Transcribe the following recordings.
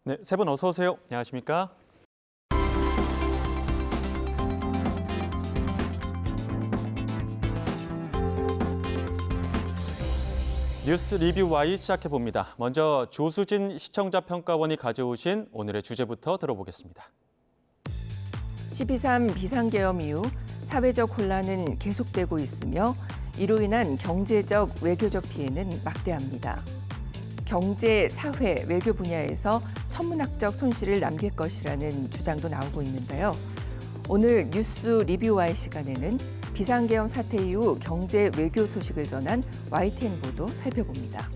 네, 세 분 어서 오세요. 안녕하십니까? 뉴스 리뷰 Y 시작해 봅니다. 먼저 조수진 시청자 평가원이 가져오신 오늘의 주제부터 들어보겠습니다. 12.3 비상계엄 이후 사회적 혼란은 계속되고 있으며 이로 인한 경제적, 외교적 피해는 막대합니다. 경제, 사회, 외교 분야에서 천문학적 손실을 남길 것이라는 주장도 나오고 있는데요. 오늘 뉴스 리뷰와의 시간에는 비상계엄 사태 이후 경제, 외교 소식을 전한 YTN 보도 살펴봅니다.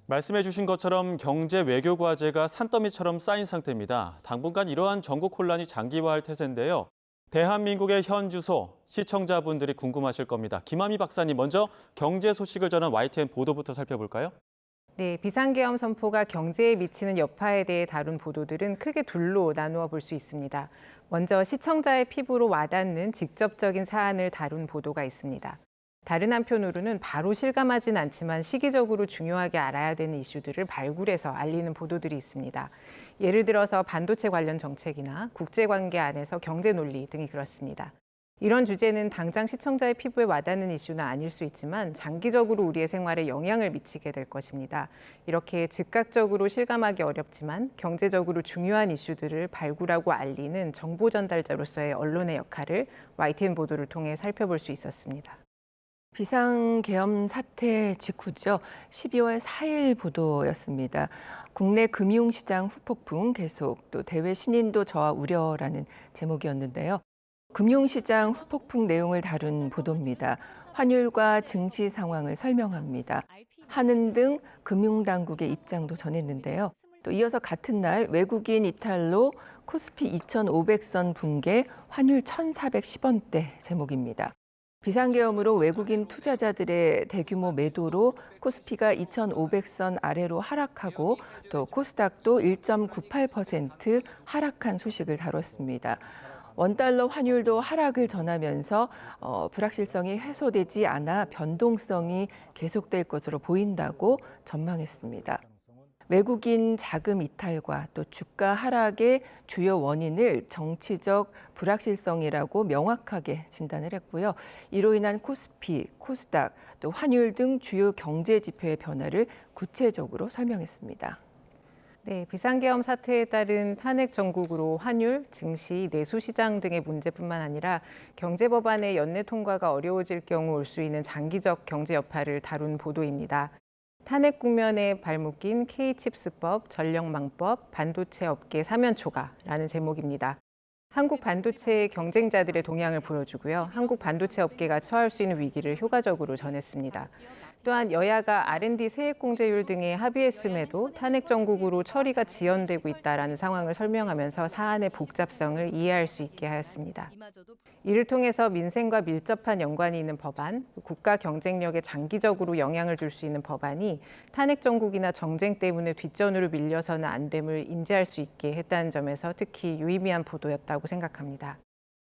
말씀해 주신 것처럼 경제 외교 과제가 산더미처럼 쌓인 상태입니다. 당분간 이러한 전국 혼란이 장기화할 태세인데요. 대한민국의 현 주소, 시청자분들이 궁금하실 겁니다. 김하미 박사님, 먼저 경제 소식을 전한 YTN 보도부터 살펴볼까요? 네, 비상계엄 선포가 경제에 미치는 여파에 대해 다룬 보도들은 크게 둘로 나누어 볼 수 있습니다. 먼저 시청자의 피부로 와닿는 직접적인 사안을 다룬 보도가 있습니다. 다른 한편으로는 바로 실감하진 않지만 시기적으로 중요하게 알아야 되는 이슈들을 발굴해서 알리는 보도들이 있습니다. 예를 들어서 반도체 관련 정책이나 국제관계 안에서 경제 논리 등이 그렇습니다. 이런 주제는 당장 시청자의 피부에 와닿는 이슈는 아닐 수 있지만 장기적으로 우리의 생활에 영향을 미치게 될 것입니다. 이렇게 즉각적으로 실감하기 어렵지만 경제적으로 중요한 이슈들을 발굴하고 알리는 정보 전달자로서의 언론의 역할을 YTN 보도를 통해 살펴볼 수 있었습니다. 비상계엄 사태 직후죠. 12월 4일 보도였습니다. 국내 금융시장 후폭풍 계속, 또 대외 신인도 저하 우려라는 제목이었는데요. 금융시장 후폭풍 내용을 다룬 보도입니다. 환율과 증시 상황을 설명합니다. 한은등 금융당국의 입장도 전했는데요. 또 이어서 같은 날 외국인 이탈로 코스피 2,500선 붕괴, 환율 1,410원대 제목입니다. 비상계엄으로 외국인 투자자들의 대규모 매도로 코스피가 2,500선 아래로 하락하고 또 코스닥도 1.98% 하락한 소식을 다뤘습니다. 원달러 환율도 하락을 전하면서 불확실성이 해소되지 않아 변동성이 계속될 것으로 보인다고 전망했습니다. 외국인 자금 이탈과 또 주가 하락의 주요 원인을 정치적 불확실성이라고 명확하게 진단을 했고요. 이로 인한 코스피, 코스닥, 또 환율 등 주요 경제 지표의 변화를 구체적으로 설명했습니다. 네, 비상계엄 사태에 따른 탄핵 정국으로 환율, 증시, 내수시장 등의 문제뿐만 아니라 경제법안의 연내 통과가 어려워질 경우 올 수 있는 장기적 경제 여파를 다룬 보도입니다. 탄핵 국면에 발묶인 K칩스법, 전력망법, 반도체 업계 사면초가라는 제목입니다. 한국 반도체 경쟁자들의 동향을 보여주고요. 한국 반도체 업계가 처할 수 있는 위기를 효과적으로 전했습니다. 또한 여야가 R&D 세액공제율 등에 합의했음에도 탄핵 정국으로 처리가 지연되고 있다는 상황을 설명하면서 사안의 복잡성을 이해할 수 있게 하였습니다. 이를 통해서 민생과 밀접한 연관이 있는 법안, 국가 경쟁력에 장기적으로 영향을 줄 수 있는 법안이 탄핵 정국이나 정쟁 때문에 뒷전으로 밀려서는 안 됨을 인지할 수 있게 했다는 점에서 특히 유의미한 보도였다고 생각합니다.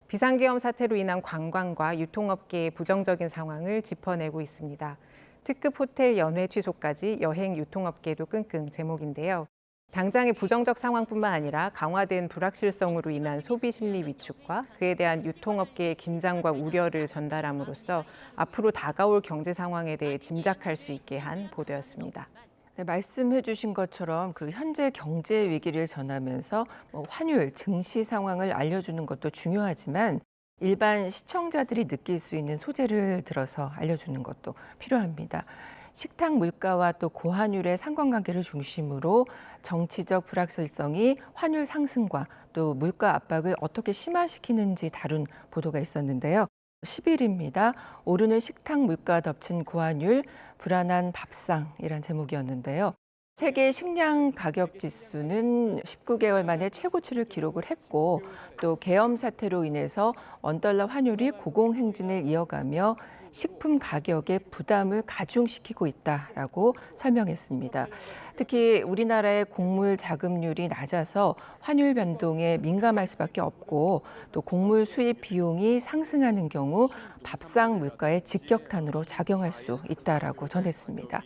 비상계엄 사태로 인한 관광과 유통업계의 부정적인 상황을 짚어내고 있습니다. 특급 호텔 연회 취소까지 여행 유통업계도 끙끙 제목인데요. 당장의 부정적 상황뿐만 아니라 강화된 불확실성으로 인한 소비 심리 위축과 그에 대한 유통업계의 긴장과 우려를 전달함으로써 앞으로 다가올 경제 상황에 대해 짐작할 수 있게 한 보도였습니다. 네, 말씀해 주신 것처럼 그 현재 경제 위기를 전하면서 환율, 증시 상황을 알려주는 것도 중요하지만 일반 시청자들이 느낄 수 있는 소재를 들어서 알려주는 것도 필요합니다. 식탁 물가와 또 고환율의 상관관계를 중심으로 정치적 불확실성이 환율 상승과 또 물가 압박을 어떻게 심화시키는지 다룬 보도가 있었는데요. 10일입니다. 오르는 식탁 물가 덮친 고환율, 불안한 밥상이란 제목이었는데요. 세계 식량 가격 지수는 19개월 만에 최고치를 기록을 했고 또 계엄 사태로 인해서 원달러 환율이 고공행진을 이어가며 식품 가격의 부담을 가중시키고 있다라고 설명했습니다. 특히 우리나라의 곡물 자급률이 낮아서 환율 변동에 민감할 수밖에 없고 또 곡물 수입 비용이 상승하는 경우 밥상 물가에 직격탄으로 작용할 수 있다라고 전했습니다.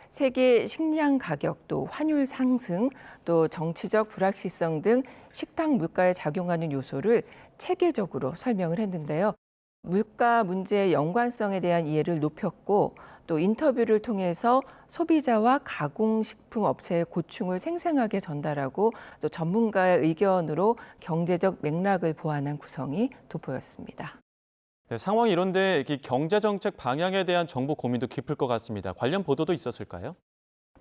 세계 식량 가격, 또 환율 상승, 또 정치적 불확실성 등 식당 물가에 작용하는 요소를 체계적으로 설명을 했는데요. 물가 문제의 연관성에 대한 이해를 높였고 또 인터뷰를 통해서 소비자와 가공식품 업체의 고충을 생생하게 전달하고 또 전문가의 의견으로 경제적 맥락을 보완한 구성이 돋보였습니다. 네, 상황이 이런데 이 경제정책 방향에 대한 정부 고민도 깊을 것 같습니다. 관련 보도도 있었을까요?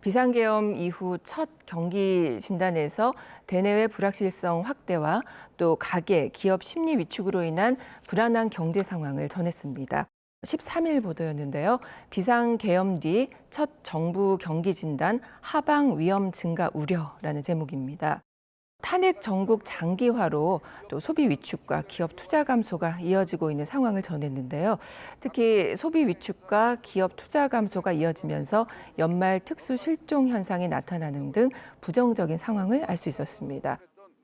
비상계엄 이후 첫 경기 진단에서 대내외 불확실성 확대와 또 가계, 기업 심리 위축으로 인한 불안한 경제 상황을 전했습니다. 13일 보도였는데요. 비상계엄 뒤 첫 정부 경기 진단 하방 위험 증가 우려라는 제목입니다. 탄핵 전국 장기화로 또 소비 위축과 기업 투자 감소가 이어지고 있는 상황을 전했는데요. 특히 소비 위축과 기업 투자 감소가 이어지면서 연말 특수 실종 현상이 나타나는 등 부정적인 상황을 알 수 있었습니다.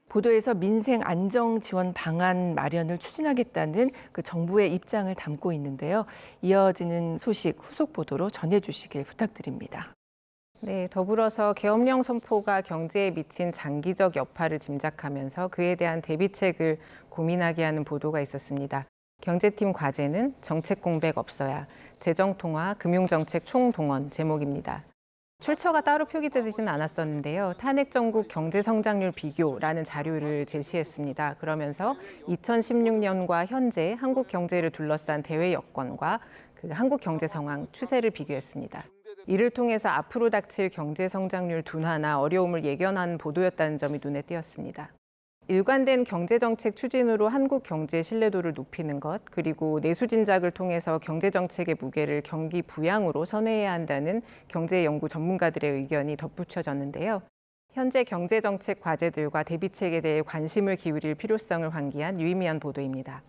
보도에서 민생 안정 지원 방안 마련을 추진하겠다는 그 정부의 입장을 담고 있는데요. 이어지는 소식 후속 보도로 전해주시길 부탁드립니다. 네, 더불어서 계엄령 선포가 경제에 미친 장기적 여파를 짐작하면서 그에 대한 대비책을 고민하게 하는 보도가 있었습니다. 경제팀 과제는 정책 공백 없어야, 재정통화, 금융정책 총동원 제목입니다. 출처가 따로 표기되지는 않았었는데요. 탄핵 전국 경제성장률 비교라는 자료를 제시했습니다. 그러면서 2016년과 현재 한국 경제를 둘러싼 대외 여건과 그 한국 경제 상황 추세를 비교했습니다. 이를 통해서 앞으로 닥칠 경제 성장률 둔화나 어려움을 예견한 보도였다는 점이 눈에 띄었습니다. 일관된 경제정책 추진으로 한국 경제 신뢰도를 높이는 것, 그리고 내수 진작을 통해서 경제정책의 무게를 경기 부양으로 선회해야 한다는 경제연구 전문가들의 의견이 덧붙여졌는데요. 현재 경제정책 과제들과 대비책에 대해 관심을 기울일 필요성을 환기한 유의미한 보도입니다.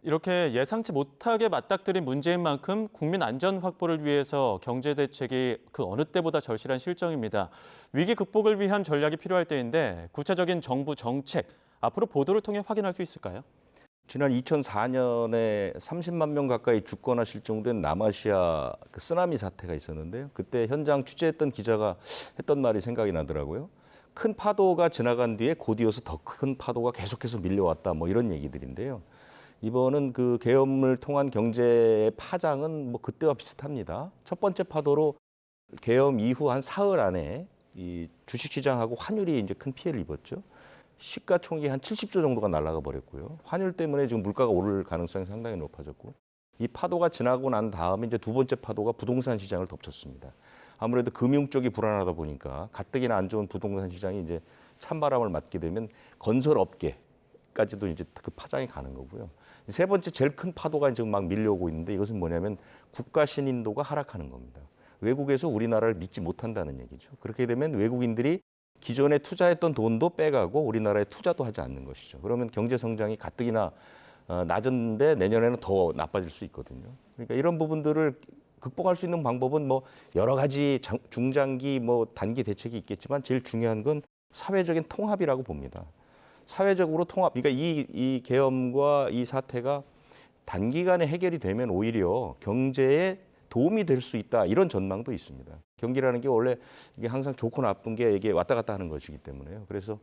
이렇게 예상치 못하게 맞닥뜨린 문제인 만큼 국민 안전 확보를 위해서 경제 대책이 그 어느 때보다 절실한 실정입니다. 위기 극복을 위한 전략이 필요할 때인데 구체적인 정부 정책, 앞으로 보도를 통해 확인할 수 있을까요? 지난 2004년에 30만 명 가까이 죽거나 실종된 남아시아 그 쓰나미 사태가 있었는데요. 그때 현장 취재했던 기자가 했던 말이 생각이 나더라고요. 큰 파도가 지나간 뒤에 곧이어서 더 큰 파도가 계속해서 밀려왔다, 뭐 이런 얘기들인데요. 이번은 그 계엄을 통한 경제의 파장은 뭐 그때와 비슷합니다. 첫 번째 파도로 계엄 이후 한 사흘 안에 이 주식시장하고 환율이 이제 큰 피해를 입었죠. 시가총액이 한 70조 정도가 날아가 버렸고요. 환율 때문에 지금 물가가 오를 가능성이 상당히 높아졌고, 이 파도가 지나고 난 다음에 이제 두 번째 파도가 부동산 시장을 덮쳤습니다. 아무래도 금융 쪽이 불안하다 보니까 가뜩이나 안 좋은 부동산 시장이 이제 찬바람을 맞게 되면 건설업계까지도 이제 그 파장이 가는 거고요. 세 번째 제일 큰 파도가 지금 막 밀려오고 있는데, 이것은 뭐냐면 국가 신인도가 하락하는 겁니다. 외국에서 우리나라를 믿지 못한다는 얘기죠. 그렇게 되면 외국인들이 기존에 투자했던 돈도 빼가고 우리나라에 투자도 하지 않는 것이죠. 그러면 경제 성장이 가뜩이나 낮은데 내년에는 더 나빠질 수 있거든요. 그러니까 이런 부분들을 극복할 수 있는 방법은 뭐 여러 가지 중장기 뭐 단기 대책이 있겠지만 제일 중요한 건 사회적인 통합이라고 봅니다. 사회적으로 통합, 그러니까 이 계엄과 이 사태가 단기간에 해결이 되면 오히려 경제에 도움이 될 수 있다, 이런 전망도 있습니다. 경기라는 게 원래 이게 항상 좋고 나쁜 게 이게 왔다 갔다 하는 것이기 때문에요. 그래서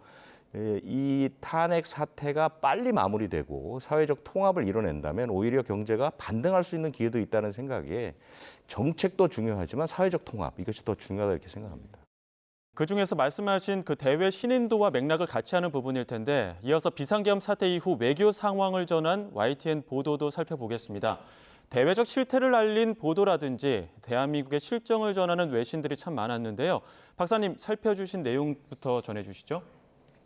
이 탄핵 사태가 빨리 마무리되고 사회적 통합을 이뤄낸다면 오히려 경제가 반등할 수 있는 기회도 있다는 생각에 정책도 중요하지만 사회적 통합, 이것이 더 중요하다 이렇게 생각합니다. 그중에서 말씀하신 그 대외 신인도와 맥락을 같이 하는 부분일 텐데, 이어서 비상계엄 사태 이후 외교 상황을 전한 YTN 보도도 살펴보겠습니다. 대외적 실태를 알린 보도라든지 대한민국의 실정을 전하는 외신들이 참 많았는데요. 박사님, 살펴주신 내용부터 전해주시죠.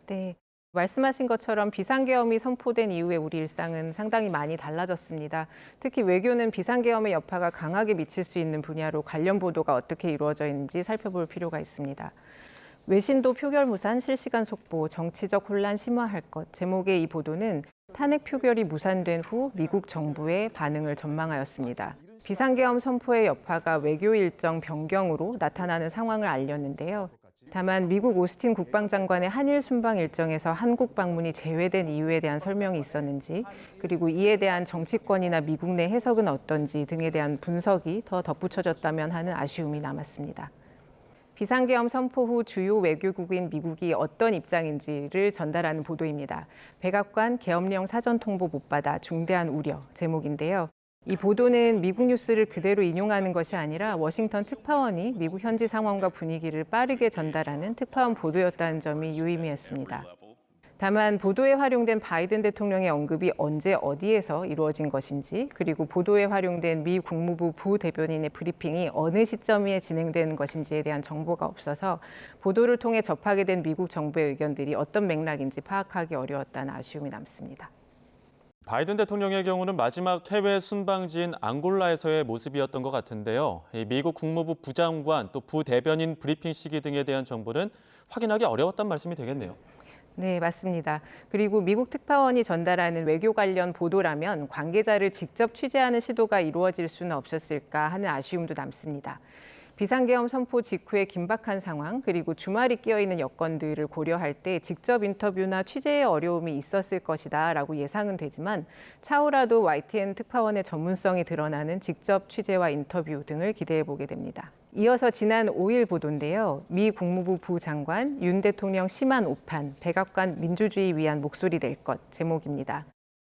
네, 말씀하신 것처럼 비상계엄이 선포된 이후에 우리 일상은 상당히 많이 달라졌습니다. 특히 외교는 비상계엄의 여파가 강하게 미칠 수 있는 분야로 관련 보도가 어떻게 이루어져 있는지 살펴볼 필요가 있습니다. 외신도 표결무산 실시간 속보, 정치적 혼란 심화할 것 제목의 이 보도는 탄핵 표결이 무산된 후 미국 정부의 반응을 전망하였습니다. 비상계엄 선포의 여파가 외교 일정 변경으로 나타나는 상황을 알렸는데요. 다만 미국 오스틴 국방장관의 한일 순방 일정에서 한국 방문이 제외된 이유에 대한 설명이 있었는지, 그리고 이에 대한 정치권이나 미국 내 해석은 어떤지 등에 대한 분석이 더 덧붙여졌다면 하는 아쉬움이 남았습니다. 비상계엄 선포 후 주요 외교국인 미국이 어떤 입장인지를 전달하는 보도입니다. 백악관 계엄령 사전 통보 못 받아 중대한 우려 제목인데요. 이 보도는 미국 뉴스를 그대로 인용하는 것이 아니라 워싱턴 특파원이 미국 현지 상황과 분위기를 빠르게 전달하는 특파원 보도였다는 점이 유의미했습니다. 다만 보도에 활용된 바이든 대통령의 언급이 언제 어디에서 이루어진 것인지, 그리고 보도에 활용된 미 국무부 부대변인의 브리핑이 어느 시점에 진행된 것인지에 대한 정보가 없어서 보도를 통해 접하게 된 미국 정부의 의견들이 어떤 맥락인지 파악하기 어려웠다는 아쉬움이 남습니다. 바이든 대통령의 경우는 마지막 해외 순방지인 앙골라에서의 모습이었던 것 같은데요. 이 미국 국무부 부장관 또 부대변인 브리핑 시기 등에 대한 정보는 확인하기 어려웠단 말씀이 되겠네요. 네, 맞습니다. 그리고 미국 특파원이 전달하는 외교 관련 보도라면 관계자를 직접 취재하는 시도가 이루어질 수는 없었을까 하는 아쉬움도 남습니다. 비상계엄 선포 직후의 긴박한 상황, 그리고 주말이 끼어있는 여건들을 고려할 때 직접 인터뷰나 취재의 어려움이 있었을 것이다라고 예상은 되지만 차후라도 YTN 특파원의 전문성이 드러나는 직접 취재와 인터뷰 등을 기대해 보게 됩니다. 이어서 지난 5일 보도인데요. 미 국무부 부장관, 윤 대통령 심한 오판, 백악관 민주주의 위한 목소리 낼 것 제목입니다.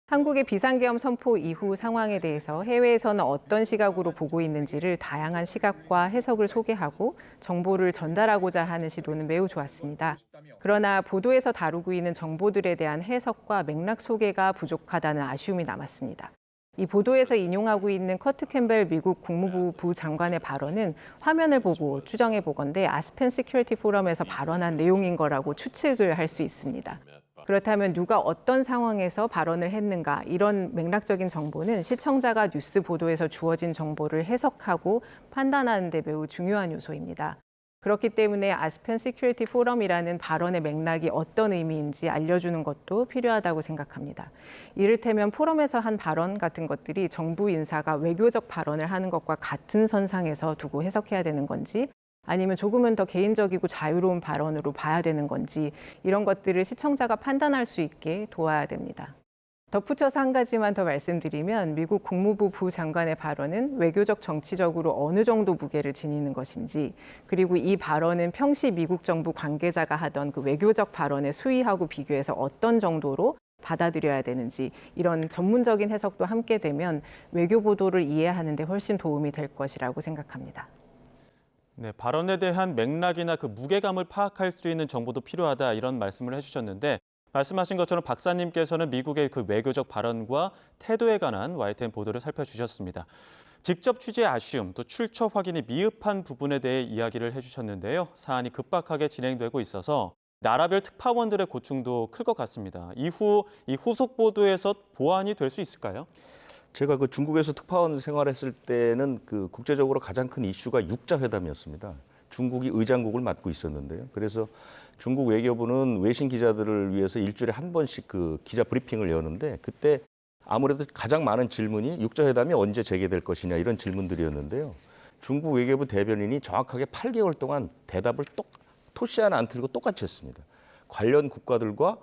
한국의 비상계엄 선포 이후 상황에 대해서 해외에서는 어떤 시각으로 보고 있는지를 다양한 시각과 해석을 소개하고 정보를 전달하고자 하는 시도는 매우 좋았습니다. 그러나 보도에서 다루고 있는 정보들에 대한 해석과 맥락 소개가 부족하다는 아쉬움이 남았습니다. 이 보도에서 인용하고 있는 커트 캠벨 미국 국무부 부장관의 발언은 화면을 보고 추정해 보건대 아스펜 시큐리티 포럼에서 발언한 내용인 거라고 추측을 할 수 있습니다. 그렇다면 누가 어떤 상황에서 발언을 했는가, 이런 맥락적인 정보는 시청자가 뉴스 보도에서 주어진 정보를 해석하고 판단하는 데 매우 중요한 요소입니다. 그렇기 때문에 아스펜 시큐리티 포럼이라는 발언의 맥락이 어떤 의미인지 알려주는 것도 필요하다고 생각합니다. 이를테면 포럼에서 한 발언 같은 것들이 정부 인사가 외교적 발언을 하는 것과 같은 선상에서 두고 해석해야 되는 건지, 아니면 조금은 더 개인적이고 자유로운 발언으로 봐야 되는 건지, 이런 것들을 시청자가 판단할 수 있게 도와야 됩니다. 덧붙여서 한 가지만 더 말씀드리면 미국 국무부 부장관의 발언은 외교적 정치적으로 어느 정도 무게를 지니는 것인지, 그리고 이 발언은 평시 미국 정부 관계자가 하던 그 외교적 발언의 수위하고 비교해서 어떤 정도로 받아들여야 되는지, 이런 전문적인 해석도 함께 되면 외교 보도를 이해하는 데 훨씬 도움이 될 것이라고 생각합니다. 네, 발언에 대한 맥락이나 그 무게감을 파악할 수 있는 정보도 필요하다, 이런 말씀을 해주셨는데, 말씀하신 것처럼 박사님께서는 미국의 그 외교적 발언과 태도에 관한 YTN 보도를 살펴주셨습니다. 직접 취재 아쉬움, 또 출처 확인이 미흡한 부분에 대해 이야기를 해주셨는데요. 사안이 급박하게 진행되고 있어서 나라별 특파원들의 고충도 클 것 같습니다. 이후 이 후속 보도에서 보완이 될 수 있을까요? 제가 그 중국에서 특파원 생활했을 때는 그 국제적으로 가장 큰 이슈가 육자회담이었습니다. 중국이 의장국을 맡고 있었는데요. 그래서 중국 외교부는 외신 기자들을 위해서 일주일에 한 번씩 그 기자 브리핑을 여는데, 그때 아무래도 가장 많은 질문이 육자회담이 언제 재개될 것이냐, 이런 질문들이었는데요. 중국 외교부 대변인이 정확하게 8개월 동안 대답을 토시 하나 안 틀고 똑같이 했습니다. 관련 국가들과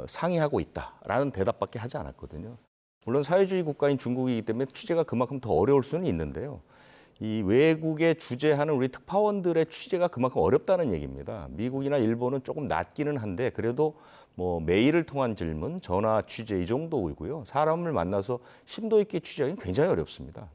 상의하고 있다라는 대답밖에 하지 않았거든요. 물론 사회주의 국가인 중국이기 때문에 취재가 그만큼 더 어려울 수는 있는데요. 이 외국에 주재하는 우리 특파원들의 취재가 그만큼 어렵다는 얘기입니다. 미국이나 일본은 조금 낫기는 한데 그래도 뭐 메일을 통한 질문, 전화 취재 이 정도이고요. 사람을 만나서 심도 있게 취재하기는 굉장히 어렵습니다.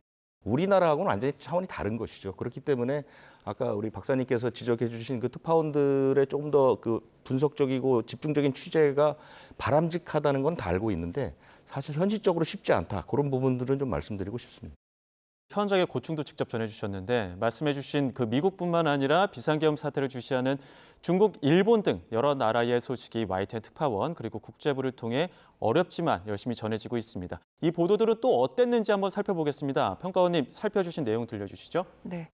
우리나라하고는 완전히 차원이 다른 것이죠. 그렇기 때문에 아까 우리 박사님께서 지적해 주신 그 특파원들의 조금 더 그 분석적이고 집중적인 취재가 바람직하다는 건 다 알고 있는데 사실 현실적으로 쉽지 않다. 그런 부분들은 좀 말씀드리고 싶습니다. 현장의 고충도 직접 전해주셨는데, 말씀해주신 그 미국뿐만 아니라 비상계엄 사태를 주시하는 중국, 일본 등 여러 나라의 소식이 YTN 특파원 그리고 국제부를 통해 어렵지만 열심히 전해지고 있습니다. 이 보도들은 또 어땠는지 한번 살펴보겠습니다. 평가원님, 살펴주신 내용 들려주시죠. 네.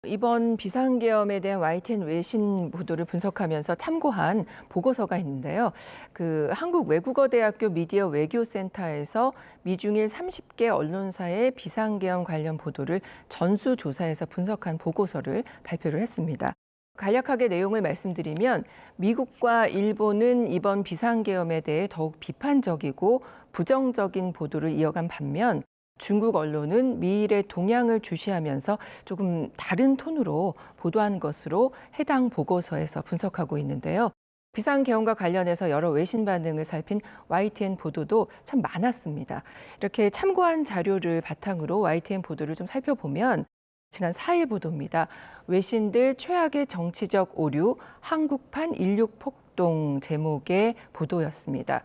이번 비상계엄에 대한 YTN 외신 보도를 분석하면서 참고한 보고서가 있는데요. 그 한국외국어대학교 미디어 외교센터에서 미중일 30개 언론사의 비상계엄 관련 보도를 전수조사해서 분석한 보고서를 발표를 했습니다. 간략하게 내용을 말씀드리면 미국과 일본은 이번 비상계엄에 대해 더욱 비판적이고 부정적인 보도를 이어간 반면 중국 언론은 미일의 동향을 주시하면서 조금 다른 톤으로 보도한 것으로 해당 보고서에서 분석하고 있는데요. 비상계엄과 관련해서 여러 외신 반응을 살핀 YTN 보도도 참 많았습니다. 이렇게 참고한 자료를 바탕으로 YTN 보도를 좀 살펴보면 지난 4일 보도입니다. 외신들 최악의 정치적 오류, 한국판 인륙 폭동 제목의 보도였습니다.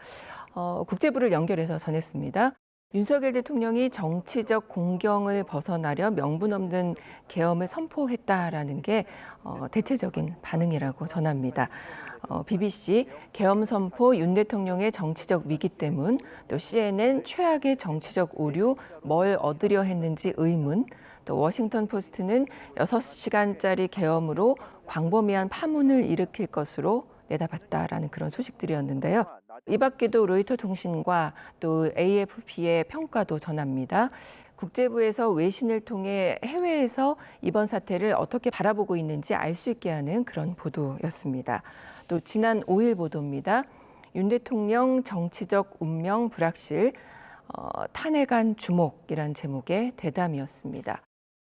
국제부를 연결해서 전했습니다. 윤석열 대통령이 정치적 공경을 벗어나려 명분 없는 계엄을 선포했다라는 게 대체적인 반응이라고 전합니다. BBC 계엄 선포 윤 대통령의 정치적 위기 때문, 또 CNN 최악의 정치적 오류 뭘 얻으려 했는지 의문, 또 워싱턴 포스트는 6시간짜리 계엄으로 광범위한 파문을 일으킬 것으로 내다봤다라는 그런 소식들이었는데요. 이 밖에도 로이터 통신과 또 AFP의 평가도 전합니다. 국제부에서 외신을 통해 해외에서 이번 사태를 어떻게 바라보고 있는지 알 수 있게 하는 그런 보도였습니다. 또 지난 5일 보도입니다. 윤 대통령 정치적 운명 불확실, 탄핵안 주목이란 제목의 대담이었습니다.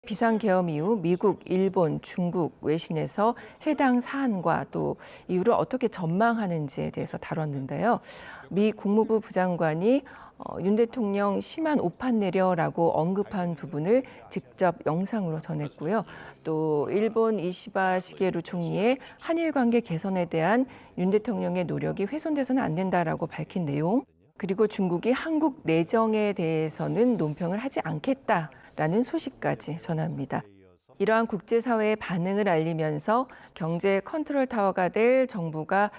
비상계엄 이후 미국, 일본, 중국 외신에서 해당 사안과 또 이유를 어떻게 전망하는지에 대해서 다뤘는데요. 미 국무부 부장관이 윤 대통령 심한 오판 내려라고 언급한 부분을 직접 영상으로 전했고요. 또 일본 이시바 시게루 총리의 한일 관계 개선에 대한 윤 대통령의 노력이 훼손돼서는 안 된다라고 밝힌 내용, 그리고 중국이 한국 내정에 대해서는 논평을 하지 않겠다라는 소식까지 전합니다. 이러한 국제사회의 반응을 알리면서 경제 컨트롤 타워가 될 정부가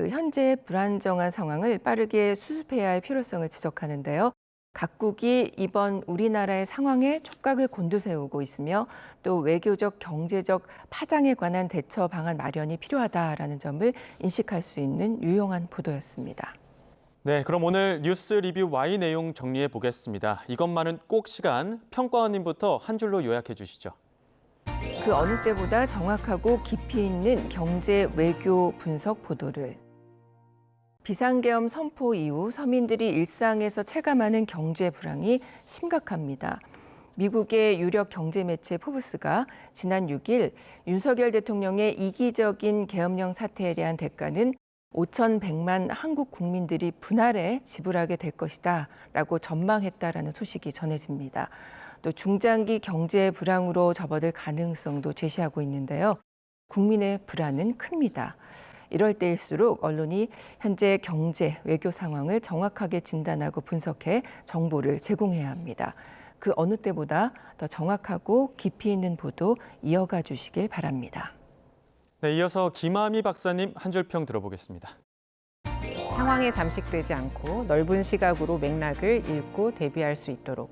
현재 불안정한 상황을 빠르게 수습해야 할 필요성을 지적하는데요. 각국이 이번 우리나라의 상황에 촉각을 곤두세우고 있으며 또 외교적, 경제적 파장에 관한 대처 방안 마련이 필요하다라는 점을 인식할 수 있는 유용한 보도였습니다. 네, 그럼 오늘 뉴스 리뷰 Y 내용 정리해 보겠습니다. 이것만은 꼭 시간, 평가원님부터 한 줄로 요약해 주시죠. 그 어느 때보다 정확하고 깊이 있는 경제 외교 분석 보도를. 비상계엄 선포 이후 서민들이 일상에서 체감하는 경제 불황이 심각합니다. 미국의 유력 경제 매체 포브스가 지난 6일 윤석열 대통령의 이기적인 계엄령 사태에 대한 대가는 5,100만 한국 국민들이 분할해 지불하게 될 것이다 라고 전망했다라는 소식이 전해집니다. 또 중장기 경제 불황으로 접어들 가능성도 제시하고 있는데요. 국민의 불안은 큽니다. 이럴 때일수록 언론이 현재 경제, 외교 상황을 정확하게 진단하고 분석해 정보를 제공해야 합니다. 그 어느 때보다 더 정확하고 깊이 있는 보도 이어가 주시길 바랍니다. 네, 이어서 김아미 박사님 한 줄 평 들어보겠습니다. 상황에 잠식되지 않고 넓은 시각으로 맥락을 읽고 대비할 수 있도록.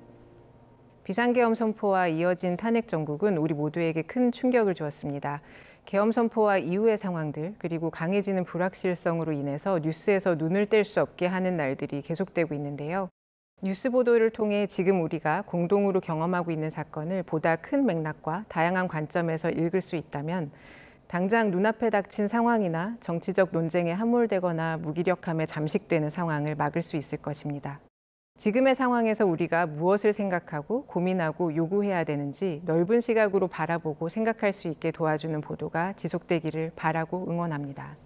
비상계엄 선포와 이어진 탄핵 정국은 우리 모두에게 큰 충격을 주었습니다. 계엄 선포와 이후의 상황들, 그리고 강해지는 불확실성으로 인해서 뉴스에서 눈을 뗄 수 없게 하는 날들이 계속되고 있는데요. 뉴스 보도를 통해 지금 우리가 공동으로 경험하고 있는 사건을 보다 큰 맥락과 다양한 관점에서 읽을 수 있다면 당장 눈앞에 닥친 상황이나 정치적 논쟁에 함몰되거나 무기력함에 잠식되는 상황을 막을 수 있을 것입니다. 지금의 상황에서 우리가 무엇을 생각하고 고민하고 요구해야 되는지 넓은 시각으로 바라보고 생각할 수 있게 도와주는 보도가 지속되기를 바라고 응원합니다.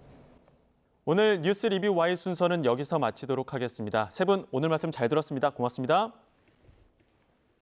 오늘 뉴스 리뷰 Y 순서는 여기서 마치도록 하겠습니다. 세 분 오늘 말씀 잘 들었습니다. 고맙습니다.